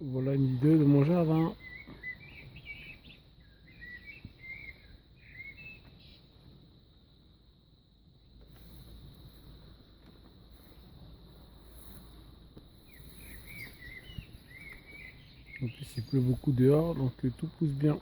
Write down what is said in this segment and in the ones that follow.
Voilà une idée de mon jardin. En plus il pleut beaucoup dehors, donc tout pousse bien.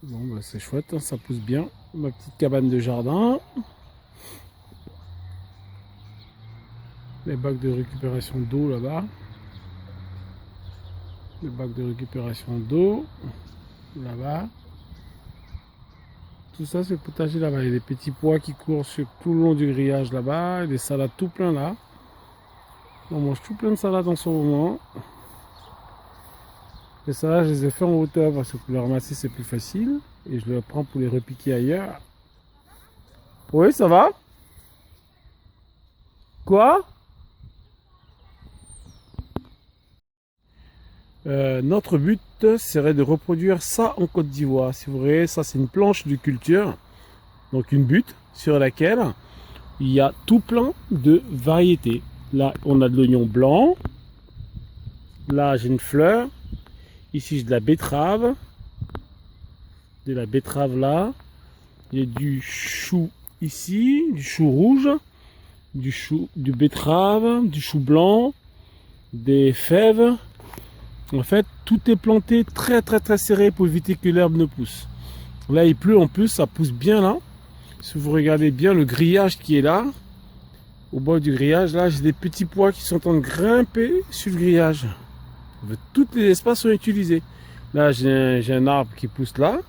Bon bah c'est chouette, hein, ça pousse bien. Ma petite cabane de jardin. Les bacs de récupération d'eau là-bas. Les bacs de récupération d'eau là-bas. Tout ça c'est le potager là-bas. Il y a des petits pois qui courent tout le long du grillage là-bas. Et des salades tout plein là. On mange tout plein de salades en ce moment. Les salades je les ai fait en hauteur parce que pour les ramasser c'est plus facile. Et je les prends pour les repiquer ailleurs. Oui, ça va? Quoi? Notre but serait de reproduire ça en Côte d'Ivoire. Si vous voyez, ça c'est une planche de culture. Donc une butte sur laquelle il y a tout plein de variétés. Là, on a de l'oignon blanc. Là, j'ai une fleur. Ici, j'ai de la betterave. De la betterave là. Il y a du chou ici, du chou rouge, du betterave, du chou blanc, des fèves. En fait, tout est planté très serré pour éviter que l'herbe ne pousse. Là, il pleut en plus, ça pousse bien là. Si vous regardez bien le grillage qui est là, au bord du grillage, là, j'ai des petits pois qui sont en train de grimper sur le grillage. Tous les espaces sont utilisés. Là, j'ai un arbre qui pousse là.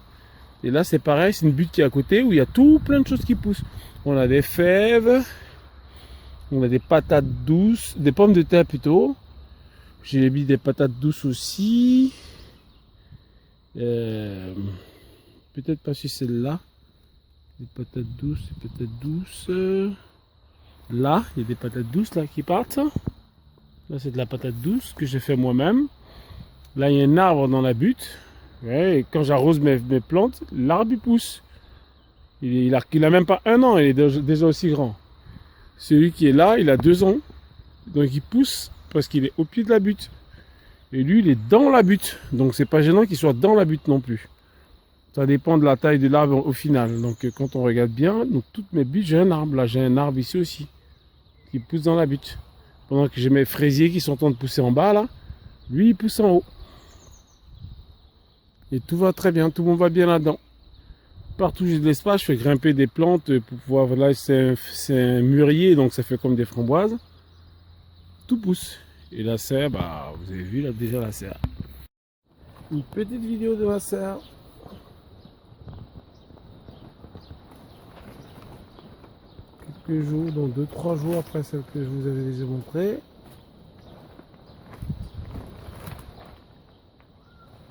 Et là, c'est pareil, c'est une butte qui est à côté où il y a tout plein de choses qui poussent. On a des fèves, on a des patates douces, des pommes de terre plutôt. J'ai mis des patates douces aussi. Peut-être pas sur celle-là. Des patates douces, des patates douces. Là, il y a des patates douces là qui partent. Là, c'est de la patate douce que j'ai fait moi-même. Là, il y a un arbre dans la butte. Ouais, et quand j'arrose mes plantes, l'arbre il pousse. Il a même pas 1 an, il est déjà aussi grand. Celui qui est là, il a 2 ans. Donc il pousse parce qu'il est au pied de la butte. Et lui, il est dans la butte. Donc c'est pas gênant qu'il soit dans la butte non plus. Ça dépend de la taille de l'arbre au final. Donc quand on regarde bien, donc toutes mes buttes, j'ai un arbre. Là, j'ai un arbre ici aussi. Qui pousse dans la butte. Pendant que j'ai mes fraisiers qui sont en train de pousser en bas là. Lui, il pousse en haut. Et tout va très bien, tout le monde va bien là-dedans. Partout où j'ai de l'espace, je fais grimper des plantes pour pouvoir... Là, c'est un mûrier, donc ça fait comme des framboises. Tout pousse. Et la serre, bah, vous avez vu là déjà la serre. Une petite vidéo de la serre. Quelques jours, donc 2-3 jours après celle que je vous avais déjà montrée.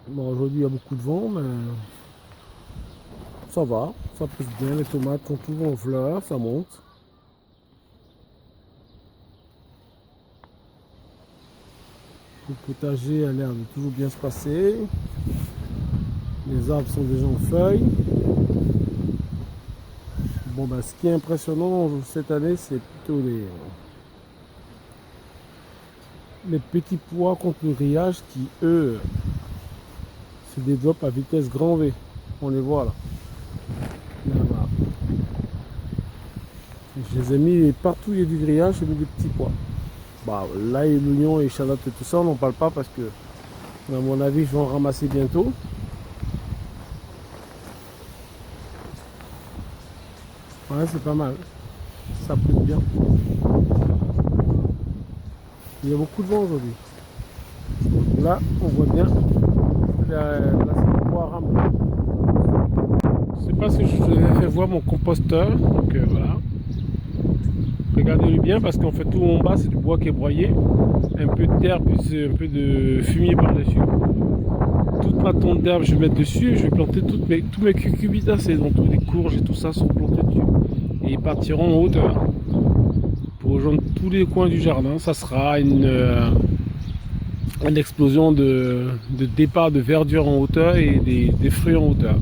Bon, aujourd'hui il y a beaucoup de vent, mais ça va, ça pousse bien. Les tomates sont toujours en fleurs, ça monte. Le potager a l'air de toujours bien se passer. Les arbres sont déjà en feuilles. Bon, ben, ce qui est impressionnant cette année, c'est plutôt les petits pois contre le grillage qui, eux, se développent à vitesse grand V. On les voit là. Là-bas. Je les ai mis partout où il y a du grillage, j'ai mis des petits pois. Bah, l'ail, l'oignon et l'échalote et tout ça, on n'en parle pas parce que, à mon avis, je vais en ramasser bientôt. Ouais, c'est pas mal. Ça pousse bien. Il y a beaucoup de vent aujourd'hui. Là, on voit bien. Là, c'est le pois rame. C'est pas si je vous ai fait voir mon composteur. Donc voilà. Regardez-le bien parce qu'en fait tout en bas c'est du bois qui est broyé. Un peu de terre plus un peu de fumier par-dessus. Toute ma tonte d'herbe je vais mettre dessus et je vais planter tous mes cucurbitacées. Donc tous les courges et tout ça sont plantés dessus. Et ils partiront en hauteur. Pour rejoindre tous les coins du jardin. Ça sera une explosion de départ de verdure en hauteur et des fruits en hauteur.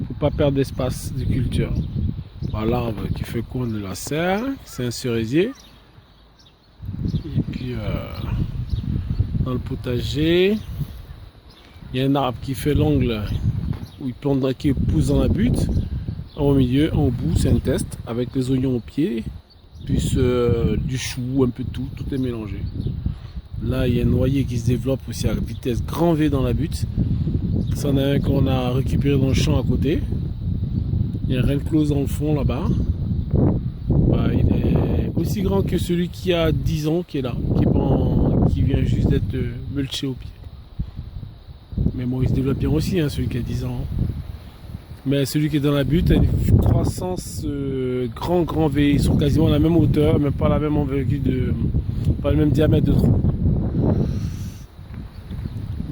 Faut pas perdre d'espace de culture. Voilà, l'arbre qui fait coin de la serre, c'est un cerisier. Et puis dans le potager, il y a un arbre qui fait l'angle où il plante qui pousse dans la butte. Au milieu, en bout, c'est un test avec les oignons au pied, plus du chou, un peu de tout est mélangé. Là, il y a un noyer qui se développe aussi à vitesse grand V dans la butte. Ça en a un qu'on a récupéré dans le champ à côté. Il y a un close dans le fond là-bas. Bah, il est aussi grand que celui qui a 10 ans qui est là, qui vient juste d'être mulché au pied. Mais bon, il se développe bien aussi, hein, celui qui a 10 ans. Mais celui qui est dans la butte a une croissance grand V. Ils sont quasiment à la même hauteur, même pas la même envergure, pas le même diamètre de tronc.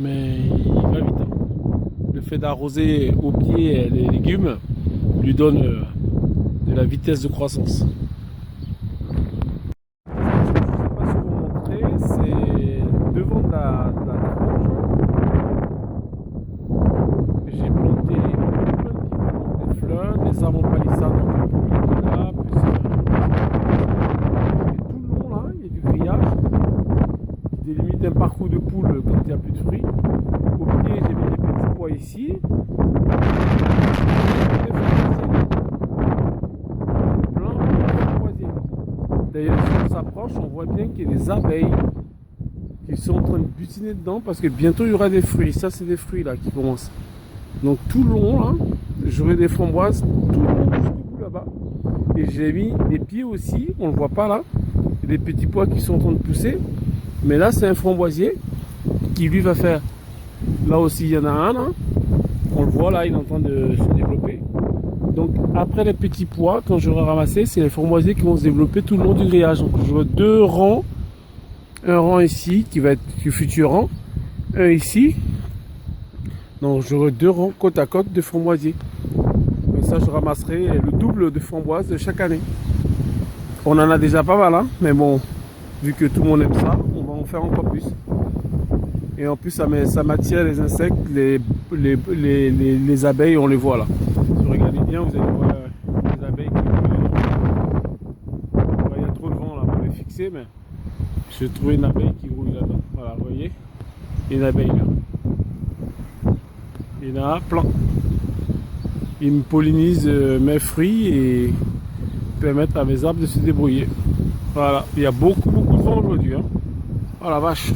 Mais il va vite. Hein. Le fait d'arroser au pied les légumes lui donne de la vitesse de croissance. Ce que je ne sais pas si vous montrer, c'est devant de la grange. J'ai planté des fleurs, des arbres en palissade, là, et tout le long là, il y a du grillage qui délimite un parcours de poule quand il n'y a plus de fruits. Au pied, j'ai mis des petits pois ici. D'ailleurs, si on s'approche, on voit bien qu'il y a des abeilles qui sont en train de butiner dedans parce que bientôt il y aura des fruits. Ça, c'est des fruits là qui commencent. Donc tout le long là, j'aurai des framboises tout le long jusqu'au bout là-bas. Et j'ai mis des pieds aussi, on le voit pas là. Il y a des petits pois qui sont en train de pousser. Mais là, c'est un framboisier qui lui va faire. Là aussi, il y en a un là. On le voit là, il est en train de se développer. Donc après les petits pois, quand j'aurai ramassé, c'est les framboisiers qui vont se développer tout le long du grillage. Donc j'aurai deux rangs. Un rang ici qui va être le futur rang. Un ici. Donc j'aurai deux rangs côte à côte de framboisiers. Comme ça je ramasserai le double de framboises de chaque année. On en a déjà pas mal, hein, mais bon, vu que tout le monde aime ça, on va en faire encore plus. Et en plus ça m'attire les insectes, les abeilles, on les voit là. Si vous regardez bien, vous allez voir les abeilles qui il y a trop de vent là pour les fixer, mais j'ai trouvé une abeille qui grouille là-dedans. Voilà, vous voyez, une abeille là. Il y en a plein. Ils me pollinisent mes fruits et permettent à mes arbres de se débrouiller. Voilà, il y a beaucoup de vent aujourd'hui. Hein. Oh la vache.